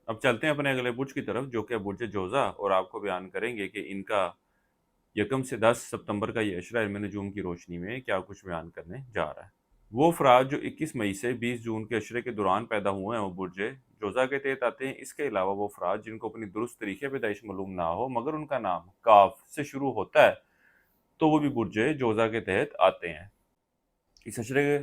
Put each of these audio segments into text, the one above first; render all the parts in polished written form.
अब चलते हैं अपने अगले बुर्ज की तरफ, जो कि बुर्ज जोज़ा, और आपको बयान करेंगे कि इनका यकम से 10 सितंबर का ये अशरा इल्म नजूम की रोशनी में क्या कुछ बयान करने जा रहा है। वो अफराद जो 21 मई से 20 जून के अशरे के दौरान पैदा हुए हैं वो बुर्ज जोज़ा के तहत आते हैं। इसके अलावा वो अफराद जिनको अपनी दुरुस्त तरीके पैदाइश मालूम ना हो मगर उनका नाम काफ से शुरू होता है, तो वो भी बुर्ज जोज़ा के तहत आते हैं। इस अशरे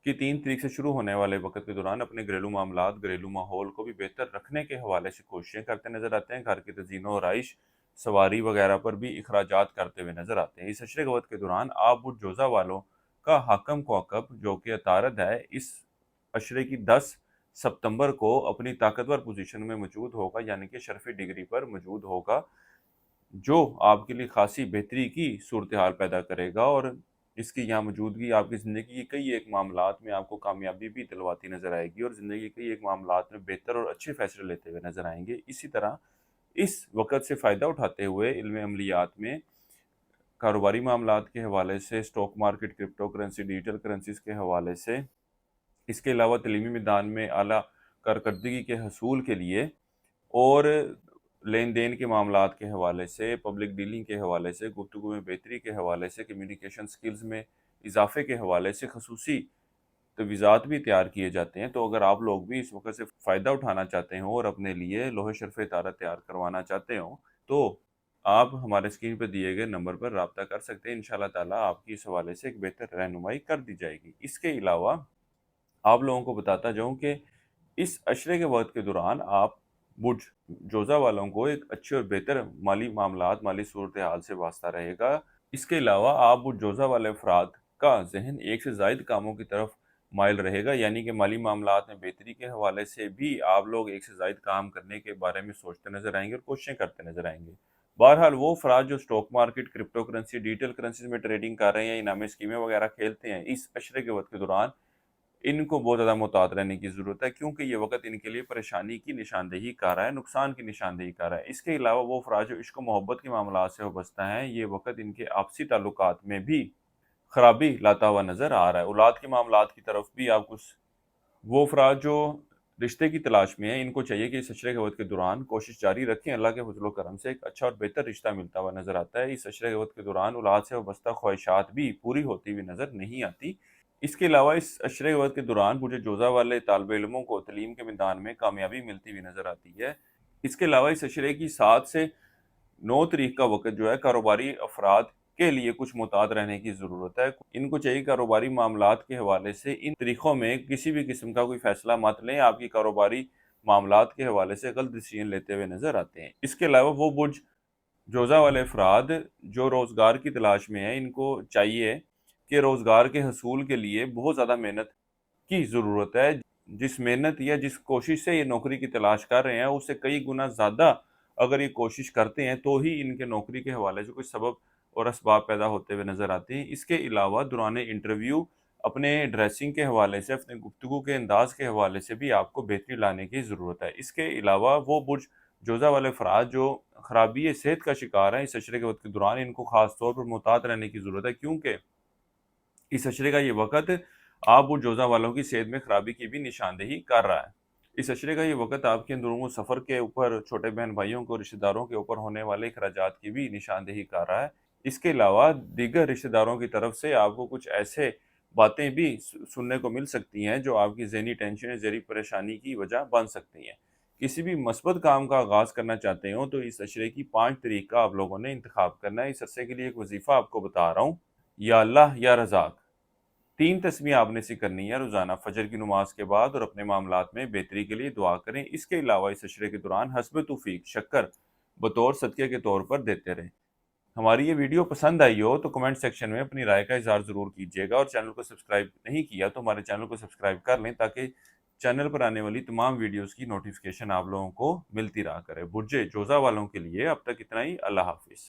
की 3 तारीख से शुरू होने वाले वक्त के दौरान अपने घरेलू मामलात, घरेलू माहौल को भी बेहतर रखने के हवाले से कोशिशें करते नजर आते हैं। घर की तज़ीनो और आइश सवारी वगैरह पर भी अखराजात करते हुए नजर आते हैं। इस अशरे के वक्त के दौरान आप बुर्ज जोज़ा वालों का हाकम कौकब, जो कि अतारद है, इस अशरे की 10 सितंबर को अपनी ताकतवर पोजीशन में मौजूद होगा, यानी कि शर्फी डिग्री पर मौजूद होगा, जो आपके लिए खासी बेहतरी की सूरत हाल पैदा करेगा। और इसकी यहाँ मौजूदगी आपकी ज़िंदगी के कई एक मामलात में आपको कामयाबी भी दिलवाती नज़र आएगी और ज़िंदगी के कई एक मामलात में बेहतर और अच्छे फैसले लेते हुए नज़र आएंगे। इसी तरह इस वक़्त से फ़ायदा उठाते हुए इल्म अमलियात में कारोबारी मामलात के हवाले से, stock market, crypto currency, digital currencies के हवाले से, इसके अलावा तलीमी मैदान में आला कारकर्दगी के हसूल के लिए और लेन देन के मामलात के हवाले से, पब्लिक डीलिंग के हवाले से, गुफ्तगू में बेहतरी के हवाले से, कम्युनिकेशन स्किल्स में इजाफे के हवाले से खसूसी तवीज़ात भी तैयार किए जाते हैं। तो अगर आप लोग भी इस वक्त से फ़ायदा उठाना चाहते हों और अपने लिए लोहे शर्फ़ तारा तैयार करवाना चाहते हों, तो आप हमारे स्क्रीन पर दिए गए नंबर पर रब्ता कर सकते हैं। इंशाअल्लाह ताला आपकी इस हवाले से एक बेहतर रहनुमाई कर दी जाएगी। इसके अलावा आप लोगों को बताता जाऊं कि इस अशरे के वक्त के दौरान आप बुर्ज जोज़ा वालों को एक अच्छे और बेहतर माली मामलात, माली सूरत हाल से वास्ता रहेगा। इसके अलावा आप बुर्ज जोज़ा वाले अफराद का जहन एक से ज़ायद कामों की तरफ माइल रहेगा, यानी कि माली मामलात में बेहतरी के हवाले से भी आप लोग एक से ज़ायद काम करने के बारे में सोचते नजर आएंगे और कोशिशें करते नजर आएंगे। बहरहाल वो अफराद जो stock market, crypto currency, digital currency में ट्रेडिंग कर रहे हैं, इनामी स्कीमें वगैरह खेलते हैं, इस अशरे के वक्त के दौरान इनको बहुत ज़्यादा मुहतात रहने की ज़रूरत है, क्योंकि ये वक़्त इनके लिए परेशानी की निशानदेही कर रहा है, नुकसान की निशानदेही कर रहा है। इसके अलावा वो अफराद जो इश्क व मोहब्बत के मामलात से वाबस्ता हैं, ये वक़्त इनके आपसी ताल्लुकात में भी खराबी लाता हुआ नज़र आ रहा है। औलाद के मामलात की तरफ भी आप कुछ वो अफराद जो रिश्ते की तलाश में हैं, इनको चाहिए कि इस अशरे के वक़्त के दौरान कोशिश जारी रखें। अल्लाह के फज़ल व करम से एक अच्छा और बेहतर रिश्ता मिलता हुआ नज़र आता है। इस अशरे के वक़्त के दौरान औलाद से वाबस्ता ख्वाहिशात भी पूरी होती हुई नज़र नहीं आती। इसके अलावा इस अशरे वक़्त के दौरान बुर्ज जोज़ा वाले तालिब इल्मों को तालीम के मैदान में कामयाबी मिलती हुई नज़र आती है। इसके अलावा इस अशरे की 7 से 9 तारीख का वक़्त जो है कारोबारी अफराद के लिए कुछ मुहतात रहने की ज़रूरत है। इनको चाहिए कारोबारी मामलात के हवाले से इन तारीखों में किसी भी किस्म का कोई फ़ैसला मत लें। आपकी कारोबारी मामलात के हवाले से गलत डिसीजन लेते हुए नज़र आते हैं। इसके अलावा वो बुर्ज जोज़ा वाले अफराद जो रोज़गार की तलाश में हैं, इनको चाहिए कि रोज़गार के हसूल के लिए बहुत ज़्यादा मेहनत की ज़रूरत है। जिस मेहनत या जिस कोशिश से ये नौकरी की तलाश कर रहे हैं, उससे कई गुना ज़्यादा अगर ये कोशिश करते हैं, तो ही इनके नौकरी के हवाले से कुछ सबब और असबाब पैदा होते हुए नज़र आते हैं। इसके अलावा दौरान इंटरव्यू अपने ड्रेसिंग के हवाले से, अपने गुफ्तगू के अंदाज़ के हवाले से भी आपको बेहतरी लाने की ज़रूरत है। इसके अलावा वो बुर्ज जोज़ा वाले अफराद जो खराबी सेहत का शिकार हैं, इस अशरे के वक़्त के दौरान इनको ख़ास तौर पर मुहतात रहने की ज़रूरत है, क्योंकि इस अशरे का ये वक़्त आब और जोज़ा वालों की सेहत में खराबी की भी निशानदेही कर रहा है। इस अशरे का ये वक़्त आपके अंदरूनी सफ़र के ऊपर, छोटे बहन भाइयों को, रिश्तेदारों के ऊपर होने वाले अखराजात की भी निशानदेही कर रहा है। इसके अलावा दीगर रिश्तेदारों की तरफ से आपको कुछ ऐसे बातें भी सुनने को मिल सकती हैं जो आपकी ज़हनी टेंशन या ज़हनी परेशानी की वजह बन सकती हैं। किसी भी मस्बत काम का आगाज़ करना चाहते हो तो इस अशरे की 5 तारीख का आप लोगों ने इंतखाब करना है। इस अरसे के लिए एक वजीफ़ा आपको बता रहा हूँ, या अल्लाह या रज़ाक। 3 तस्बीह आपने से करनी है रोज़ाना फजर की नमाज के बाद, और अपने मामलात में बेहतरी के लिए दुआ करें। इसके अलावा इस अशरे के दौरान हस्ब तौफीक शक्कर बतौर सदक़े के तौर पर देते रहें। हमारी ये वीडियो पसंद आई हो तो कमेंट सेक्शन में अपनी राय का इज़हार ज़रूर कीजिएगा, और चैनल को सब्सक्राइब नहीं किया तो हमारे चैनल को सब्सक्राइब कर लें, ताकि चैनल पर आने वाली तमाम वीडियोज़ की नोटिफिकेशन आप लोगों को मिलती रहा करे। बुर्ज जोज़ा वालों के लिए अब तक इतना ही। अल्लाह हाफ़िज़।